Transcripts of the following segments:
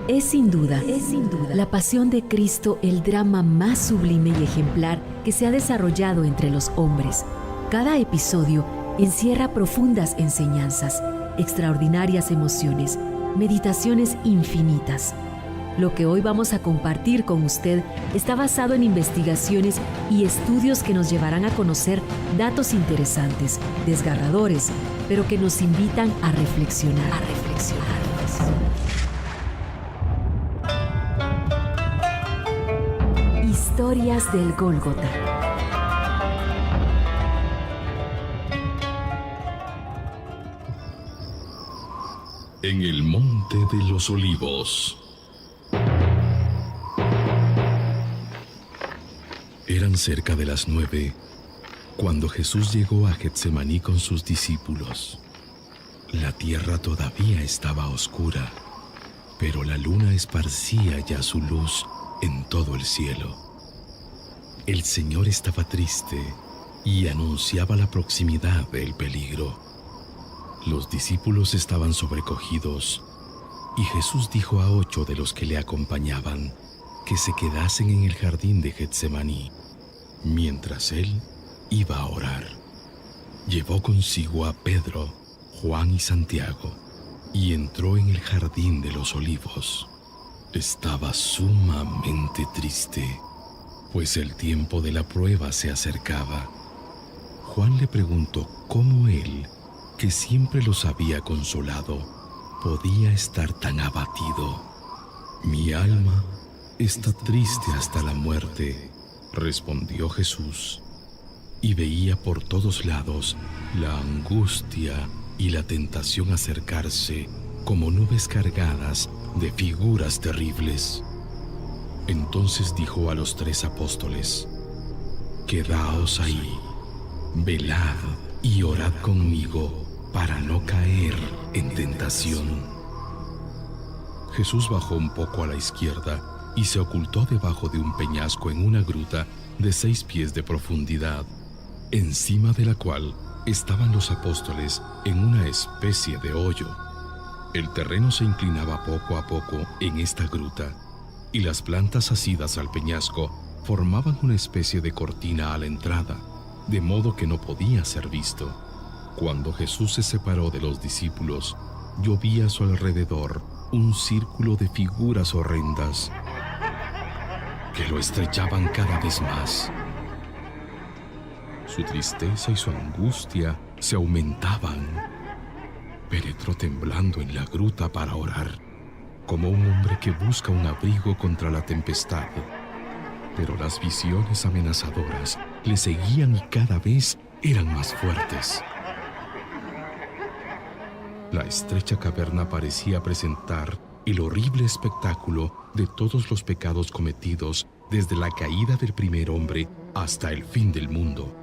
Es sin duda, la pasión de Cristo el drama más sublime y ejemplar que se ha desarrollado entre los hombres. Cada episodio encierra profundas enseñanzas, extraordinarias emociones, meditaciones infinitas. Lo que hoy vamos a compartir con usted está basado en investigaciones y estudios que nos llevarán a conocer datos interesantes, desgarradores, pero que nos invitan a reflexionar. Historias del Gólgota. En el Monte de los Olivos. Eran cerca de las 9 cuando Jesús llegó a Getsemaní con sus discípulos. La tierra todavía estaba oscura, pero la luna esparcía ya su luz en todo el cielo. El Señor estaba triste y anunciaba la proximidad del peligro. Los discípulos estaban sobrecogidos y Jesús dijo a 8 de los que le acompañaban que se quedasen en el jardín de Getsemaní, mientras él iba a orar. Llevó consigo a Pedro, Juan y Santiago, y entró en el jardín de los Olivos. Estaba sumamente triste, pues el tiempo de la prueba se acercaba. Juan le preguntó cómo él, que siempre los había consolado, podía estar tan abatido. Mi alma está triste hasta la muerte, respondió Jesús, y veía por todos lados la angustia y la tentación acercarse como nubes cargadas de figuras terribles. Entonces dijo a los 3 apóstoles: Quedaos ahí, velad y orad conmigo para no caer en tentación. Jesús bajó un poco a la izquierda y se ocultó debajo de un peñasco en una gruta de 6 pies de profundidad, encima de la cual estaban los apóstoles en una especie de hoyo. El terreno se inclinaba poco a poco en esta gruta, y las plantas asidas al peñasco formaban una especie de cortina a la entrada, de modo que no podía ser visto. Cuando Jesús se separó de los discípulos, yo vi a su alrededor un círculo de figuras horrendas que lo estrechaban cada vez más. Su tristeza y su angustia se aumentaban. Penetró temblando en la gruta para orar, como un hombre que busca un abrigo contra la tempestad. Pero las visiones amenazadoras le seguían y cada vez eran más fuertes. La estrecha caverna parecía presentar el horrible espectáculo de todos los pecados cometidos desde la caída del primer hombre hasta el fin del mundo.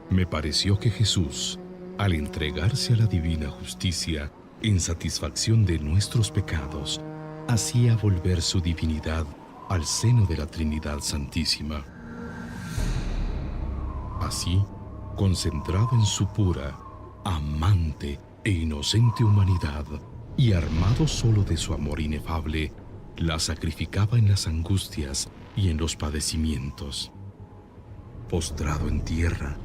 Me pareció que Jesús, al entregarse a la divina justicia en satisfacción de nuestros pecados, hacía volver su divinidad al seno de la Trinidad Santísima. Así, concentrado en su pura, amante e inocente humanidad, y armado solo de su amor inefable, la sacrificaba en las angustias y en los padecimientos. Postrado en tierra,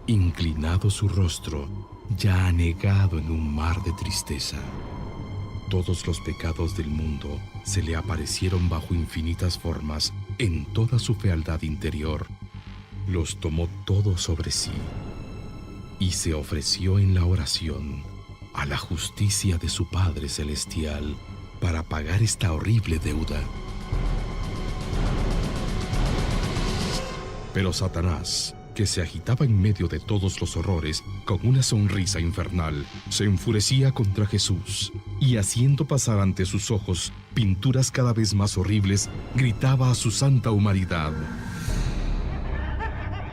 inclinado su rostro, ya anegado en un mar de tristeza, todos los pecados del mundo se le aparecieron bajo infinitas formas en toda su fealdad interior. Los tomó todos sobre sí y se ofreció en la oración a la justicia de su Padre Celestial para pagar esta horrible deuda. Pero Satanás, que se agitaba en medio de todos los horrores con una sonrisa infernal, se enfurecía contra Jesús y, haciendo pasar ante sus ojos pinturas cada vez más horribles, gritaba a su santa humanidad: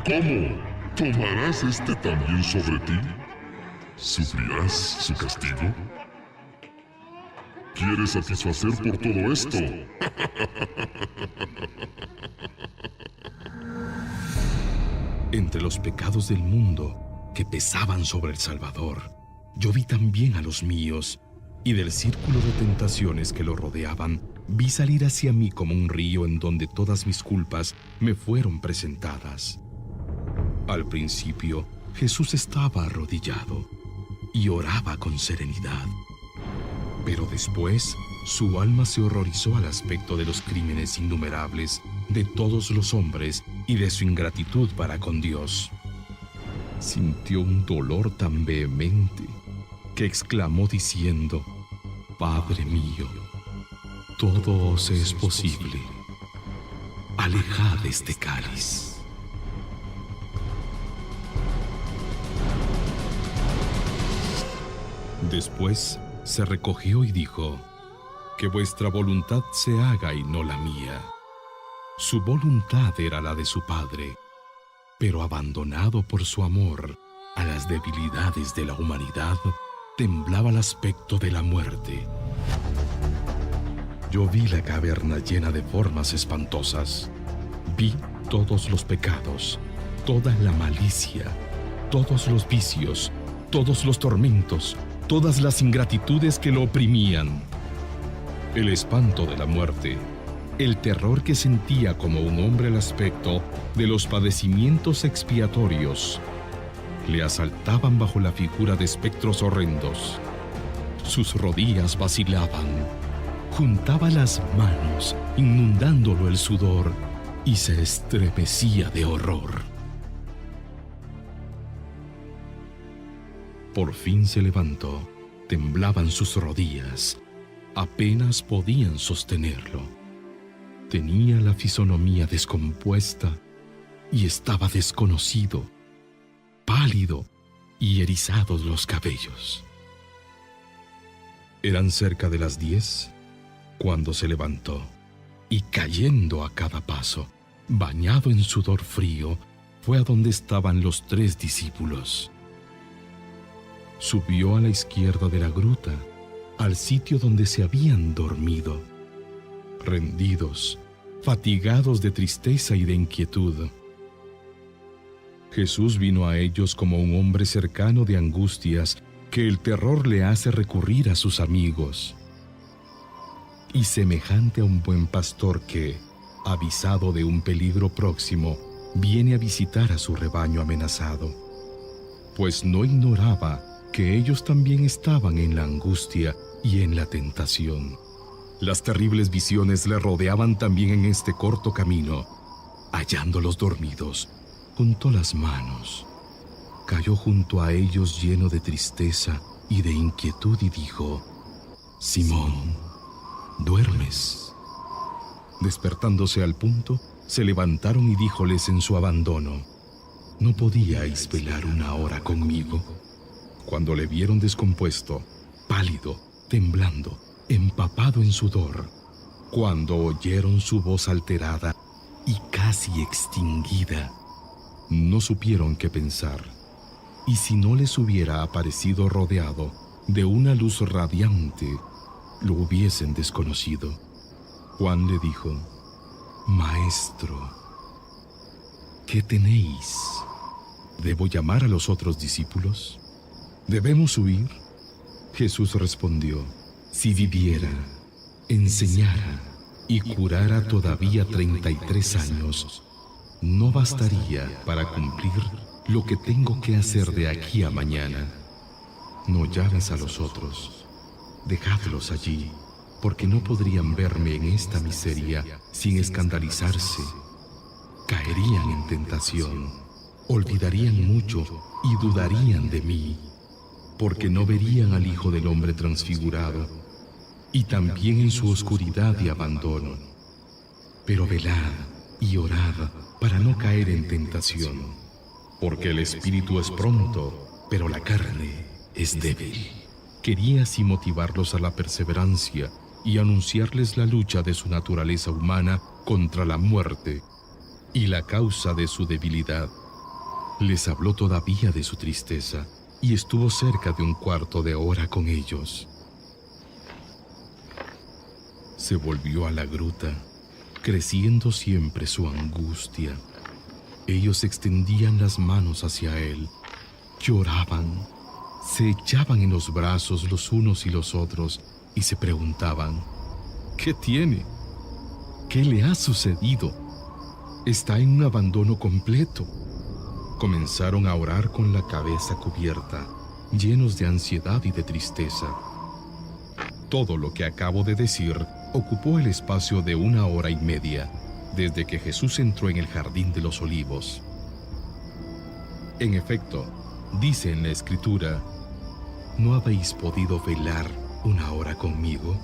¿Cómo? ¿Tomarás este también sobre ti? ¿Sufrirás su castigo? ¿Quieres satisfacer por todo esto? Entre los pecados del mundo que pesaban sobre el Salvador, yo vi también a los míos, y del círculo de tentaciones que lo rodeaban, vi salir hacia mí como un río en donde todas mis culpas me fueron presentadas. Al principio, Jesús estaba arrodillado y oraba con serenidad. Pero después, su alma se horrorizó al aspecto de los crímenes innumerables de todos los hombres y de su ingratitud para con Dios. Sintió un dolor tan vehemente que exclamó diciendo: Padre mío, todo os es posible. Alejad este cáliz. Después se recogió y dijo: Que vuestra voluntad se haga y no la mía. Su voluntad era la de su Padre, pero abandonado por su amor a las debilidades de la humanidad, temblaba al aspecto de la muerte. Yo vi la caverna llena de formas espantosas. Vi todos los pecados, toda la malicia, todos los vicios, todos los tormentos, todas las ingratitudes que lo oprimían. El espanto de la muerte, el terror que sentía como un hombre al aspecto de los padecimientos expiatorios, le asaltaban bajo la figura de espectros horrendos. Sus rodillas vacilaban, juntaba las manos, inundándolo el sudor, y se estremecía de horror. Por fin se levantó, temblaban sus rodillas, apenas podían sostenerlo. Tenía la fisonomía descompuesta y estaba desconocido, pálido y erizados los cabellos. Eran cerca de las 10 cuando se levantó y, cayendo a cada paso, bañado en sudor frío, fue a donde estaban los 3 discípulos. Subió a la izquierda de la gruta, al sitio donde se habían dormido, rendidos, fatigados de tristeza y de inquietud. Jesús vino a ellos como un hombre cercano de angustias que el terror le hace recurrir a sus amigos, y semejante a un buen pastor que, avisado de un peligro próximo, viene a visitar a su rebaño amenazado, pues no ignoraba que ellos también estaban en la angustia y en la tentación. Las terribles visiones le rodeaban también en este corto camino. Hallándolos dormidos, juntó las manos, cayó junto a ellos lleno de tristeza y de inquietud y dijo: Simón, ¿duermes? Despertándose al punto, se levantaron y díjoles en su abandono: ¿No podíais velar una hora conmigo? Cuando le vieron descompuesto, pálido, temblando, empapado en sudor, cuando oyeron su voz alterada y casi extinguida, no supieron qué pensar, y si no les hubiera aparecido rodeado de una luz radiante, lo hubiesen desconocido. Juan le dijo: Maestro, ¿qué tenéis? ¿Debo llamar a los otros discípulos? ¿Debemos huir? Jesús respondió: Si viviera, enseñara y curara todavía 33 años, no bastaría para cumplir lo que tengo que hacer de aquí a mañana. No llames a los otros, dejadlos allí, porque no podrían verme en esta miseria sin escandalizarse. Caerían en tentación, olvidarían mucho y dudarían de mí, porque no verían al Hijo del Hombre transfigurado, y también en su oscuridad y abandono. Pero velad y orad para no caer en tentación, porque el espíritu es pronto, pero la carne es débil. Quería así motivarlos a la perseverancia y anunciarles la lucha de su naturaleza humana contra la muerte y la causa de su debilidad. Les habló todavía de su tristeza y estuvo cerca de un cuarto de hora con ellos. Se volvió a la gruta, creciendo siempre su angustia. Ellos extendían las manos hacia él, lloraban, Se echaban en los brazos los unos y los otros y se preguntaban: ¿qué tiene? ¿Qué le ha sucedido? Está en un abandono completo. Comenzaron a orar con la cabeza cubierta, llenos de ansiedad y de tristeza. Todo lo que acabo de decir ocupó el espacio de 1 hora y media, desde que Jesús entró en el jardín de los Olivos. En efecto, dice en la Escritura: ¿no habéis podido velar 1 hora conmigo?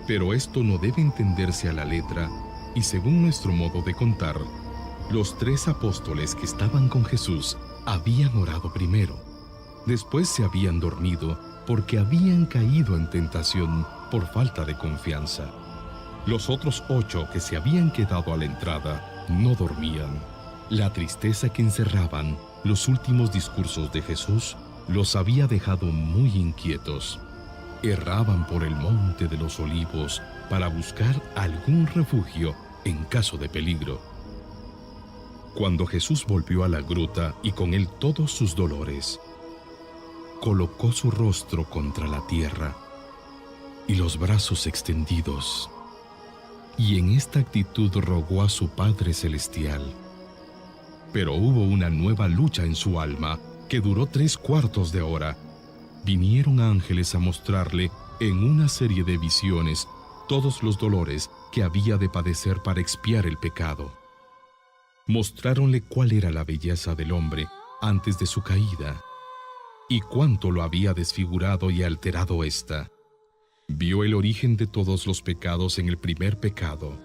Pero esto no debe entenderse a la letra, y según nuestro modo de contar, los 3 apóstoles que estaban con Jesús habían orado primero. Después se habían dormido porque habían caído en tentación por falta de confianza. Los otros 8 que se habían quedado a la entrada no dormían. La tristeza que encerraban los últimos discursos de Jesús los había dejado muy inquietos. Erraban por el monte de los Olivos para buscar algún refugio en caso de peligro. Cuando Jesús volvió a la gruta y con él todos sus dolores, colocó su rostro contra la tierra y los brazos extendidos, y en esta actitud rogó a su Padre Celestial. Pero hubo una nueva lucha en su alma que duró 3/4 de hora. Vinieron ángeles a mostrarle en una serie de visiones todos los dolores que había de padecer para expiar el pecado. Mostráronle cuál era la belleza del hombre antes de su caída y cuánto lo había desfigurado y alterado ésta. Vio el origen de todos los pecados en el primer pecado,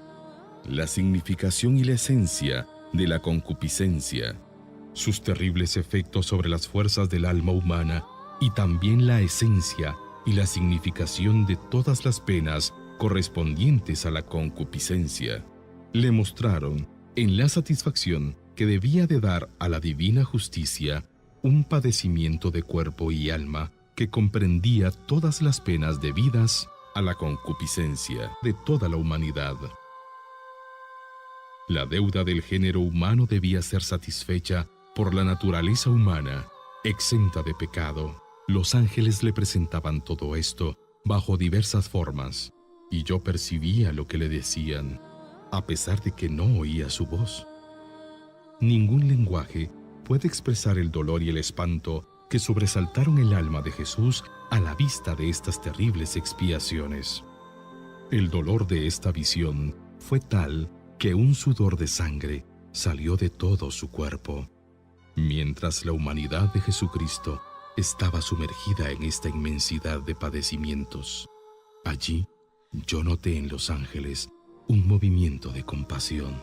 la significación y la esencia de la concupiscencia, sus terribles efectos sobre las fuerzas del alma humana y también la esencia y la significación de todas las penas correspondientes a la concupiscencia. Le mostraron en la satisfacción que debía de dar a la divina justicia un padecimiento de cuerpo y alma que comprendía todas las penas debidas a la concupiscencia de toda la humanidad. La deuda del género humano debía ser satisfecha por la naturaleza humana, exenta de pecado. Los ángeles le presentaban todo esto bajo diversas formas, y yo percibía lo que le decían, a pesar de que no oía su voz. Ningún lenguaje puede expresar el dolor y el espanto que sobresaltaron el alma de Jesús a la vista de estas terribles expiaciones. El dolor de esta visión fue tal que un sudor de sangre salió de todo su cuerpo, mientras la humanidad de Jesucristo estaba sumergida en esta inmensidad de padecimientos. Allí yo noté en los ángeles un movimiento de compasión.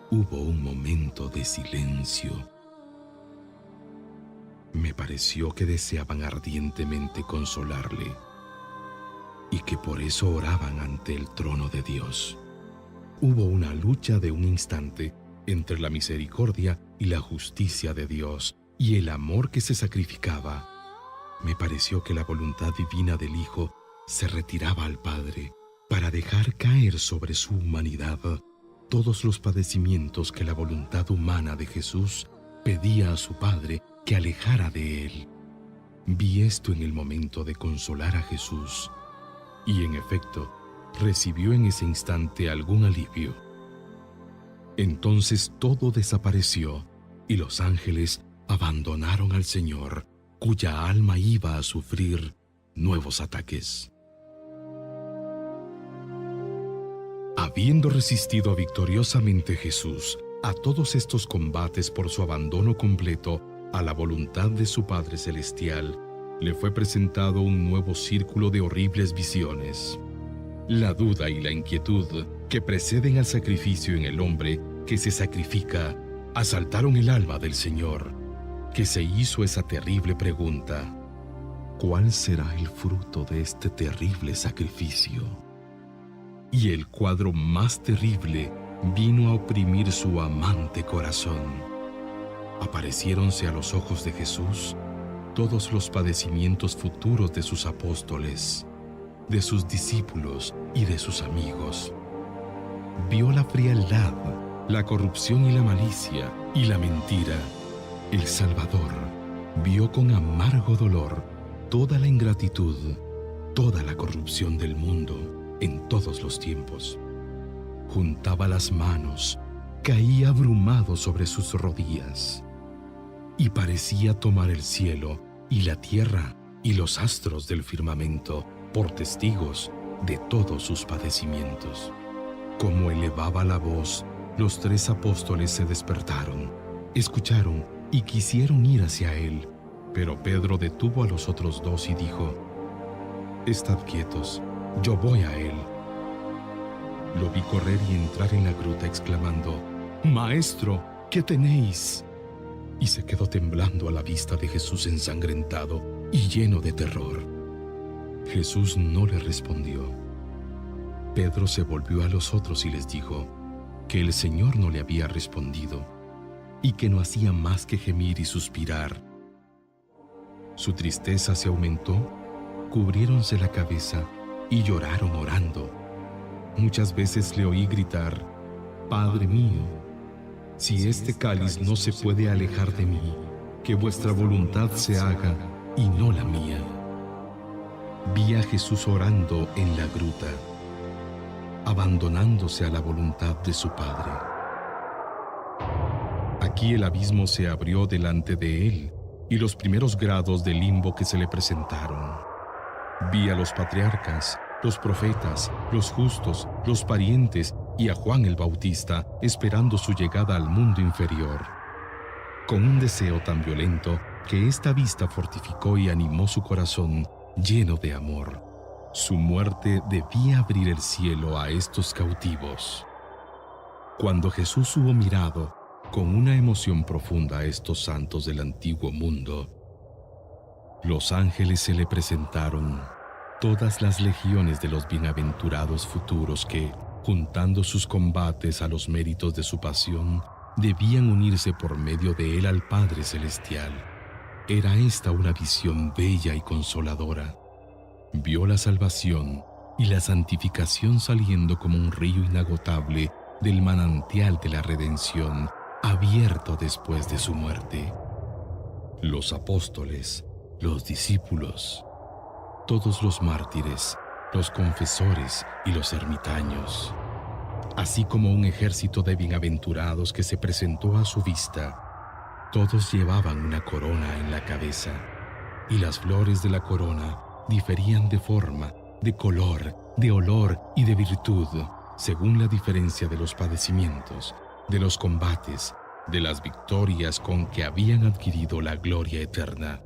Hubo un momento de silencio. Me pareció que deseaban ardientemente consolarle y que por eso oraban ante el trono de Dios. Hubo una lucha de un instante entre la misericordia y la justicia de Dios y el amor que se sacrificaba. Me pareció que la voluntad divina del Hijo se retiraba al Padre para dejar caer sobre su humanidad todos los padecimientos que la voluntad humana de Jesús pedía a su Padre que alejara de él. Vi esto en el momento de consolar a Jesús, y en efecto, recibió en ese instante algún alivio. Entonces todo desapareció, y los ángeles abandonaron al Señor, cuya alma iba a sufrir nuevos ataques. Habiendo resistido victoriosamente Jesús a todos estos combates por su abandono completo a la voluntad de su Padre Celestial, le fue presentado un nuevo círculo de horribles visiones. La duda y la inquietud que preceden al sacrificio en el hombre que se sacrifica asaltaron el alma del Señor, que se hizo esa terrible pregunta: ¿cuál será el fruto de este terrible sacrificio? Y el cuadro más terrible vino a oprimir su amante corazón. Apareciéronse a los ojos de Jesús todos los padecimientos futuros de sus apóstoles, de sus discípulos y de sus amigos. Vio la frialdad, la corrupción y la malicia y la mentira. El Salvador, vio con amargo dolor toda la ingratitud, toda la corrupción del mundo en todos los tiempos. Juntaba las manos, caía abrumado sobre sus rodillas y parecía tomar el cielo y la tierra y los astros del firmamento por testigos de todos sus padecimientos. Como elevaba la voz, los 3 apóstoles se despertaron, escucharon y quisieron ir hacia él, pero Pedro detuvo a los otros 2 y dijo: «Estad quietos, yo voy a él». Lo vi correr y entrar en la gruta exclamando: «Maestro, ¿qué tenéis?». Y se quedó temblando a la vista de Jesús ensangrentado y lleno de terror. Jesús no le respondió. Pedro se volvió a los otros y les dijo que el Señor no le había respondido y que no hacía más que gemir y suspirar. Su tristeza se aumentó, cubriéronse la cabeza y lloraron orando. Muchas veces le oí gritar: «Padre mío, si este cáliz no se puede alejar de mí, que vuestra voluntad se haga y no la mía». Vi a Jesús orando en la gruta, abandonándose a la voluntad de su Padre. Aquí el abismo se abrió delante de él y los primeros grados del limbo que se le presentaron. Vi a los patriarcas, los profetas, los justos, los parientes y a Juan el Bautista esperando su llegada al mundo inferior. Con un deseo tan violento que esta vista fortificó y animó su corazón lleno de amor. Su muerte debía abrir el cielo a estos cautivos. Cuando Jesús hubo mirado con una emoción profunda a estos santos del antiguo mundo, los ángeles se le presentaron, todas las legiones de los bienaventurados futuros que, juntando sus combates a los méritos de su pasión, debían unirse por medio de él al Padre Celestial. Era esta una visión bella y consoladora. Vio la salvación y la santificación saliendo como un río inagotable del manantial de la redención, abierto después de su muerte. Los apóstoles, los discípulos, todos los mártires, los confesores y los ermitaños, así como un ejército de bienaventurados que se presentó a su vista. Todos llevaban una corona en la cabeza, y las flores de la corona diferían de forma, de color, de olor y de virtud, según la diferencia de los padecimientos, de los combates, de las victorias con que habían adquirido la gloria eterna.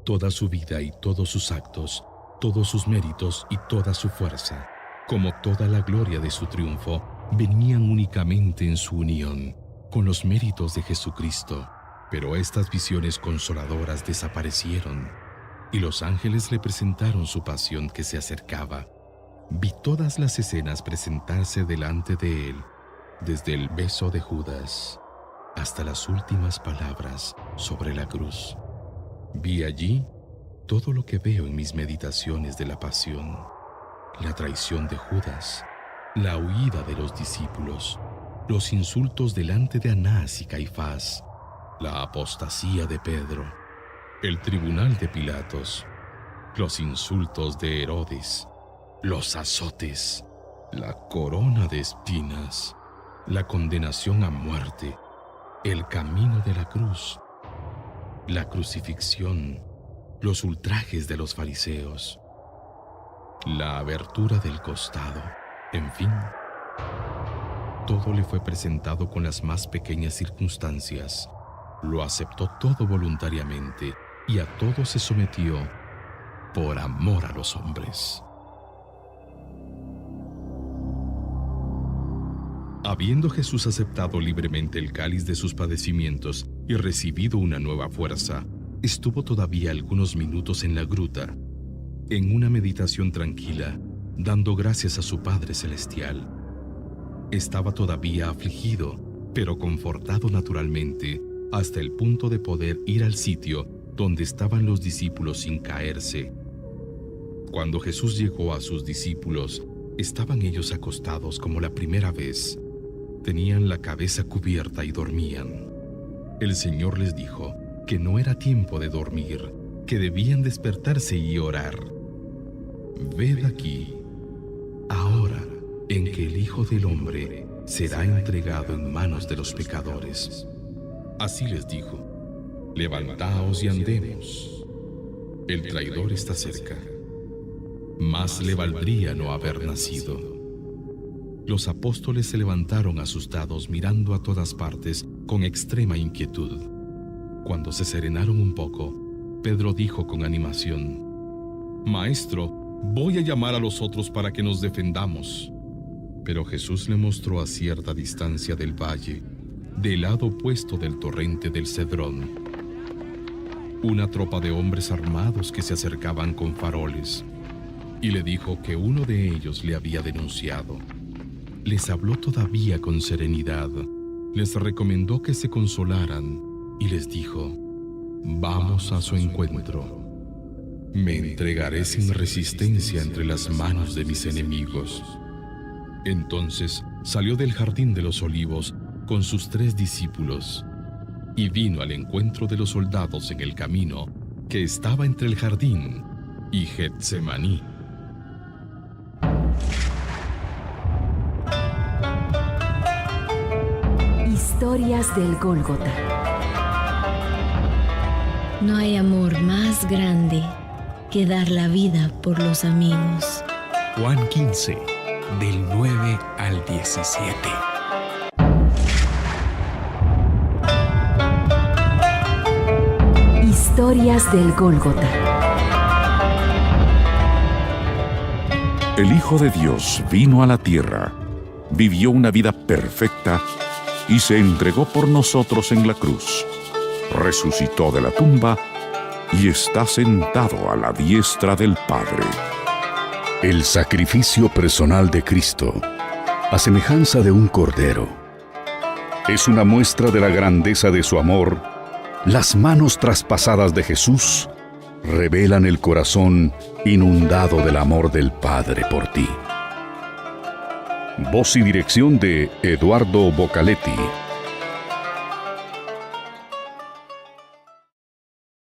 Toda su vida y todos sus actos, todos sus méritos y toda su fuerza, como toda la gloria de su triunfo, venían únicamente en su unión con los méritos de Jesucristo. Pero estas visiones consoladoras desaparecieron, y los ángeles le presentaron su pasión que se acercaba. Vi todas las escenas presentarse delante de él, desde el beso de Judas hasta las últimas palabras sobre la cruz. Vi allí todo lo que veo en mis meditaciones de la pasión: la traición de Judas, la huida de los discípulos, los insultos delante de Anás y Caifás, la apostasía de Pedro, el tribunal de Pilatos, los insultos de Herodes, los azotes, la corona de espinas, la condenación a muerte, el camino de la cruz, la crucifixión, los ultrajes de los fariseos, la abertura del costado, en fin. Todo le fue presentado con las más pequeñas circunstancias. Lo aceptó todo voluntariamente y a todo se sometió por amor a los hombres. Habiendo Jesús aceptado libremente el cáliz de sus padecimientos y recibido una nueva fuerza, estuvo todavía algunos minutos en la gruta, en una meditación tranquila, dando gracias a su Padre Celestial. Estaba todavía afligido, pero confortado naturalmente, hasta el punto de poder ir al sitio donde estaban los discípulos sin caerse. Cuando Jesús llegó a sus discípulos, estaban ellos acostados como la primera vez. Tenían la cabeza cubierta y dormían. El Señor les dijo: que no era tiempo de dormir, que debían despertarse y orar. Ved aquí, ahora en que el Hijo del Hombre será entregado en manos de los pecadores. Así les dijo: levantaos y andemos. El traidor está cerca. Más le valdría no haber nacido. Los apóstoles se levantaron asustados, mirando a todas partes con extrema inquietud. Cuando se serenaron un poco, Pedro dijo con animación: Maestro, voy a llamar a los otros para que nos defendamos. Pero Jesús le mostró a cierta distancia del valle, del lado opuesto del torrente del Cedrón, una tropa de hombres armados que se acercaban con faroles, y le dijo que uno de ellos le había denunciado. Les habló todavía con serenidad, les recomendó que se consolaran y les dijo: vamos a su encuentro. Me entregaré sin resistencia entre las manos de mis enemigos. Entonces salió del jardín de los olivos con sus 3 discípulos y vino al encuentro de los soldados en el camino que estaba entre el jardín y Getsemaní. Historias del Gólgota. No hay amor más grande que dar la vida por los amigos. Juan 15, del 9 al 17. Historias del Gólgota. El Hijo de Dios vino a la tierra, vivió una vida perfecta y se entregó por nosotros en la cruz. Resucitó de la tumba y está sentado a la diestra del Padre. El sacrificio personal de Cristo, a semejanza de un cordero, es una muestra de la grandeza de su amor. Las manos traspasadas de Jesús revelan el corazón inundado del amor del Padre por ti. Voz y dirección de Eduardo Bocaletti.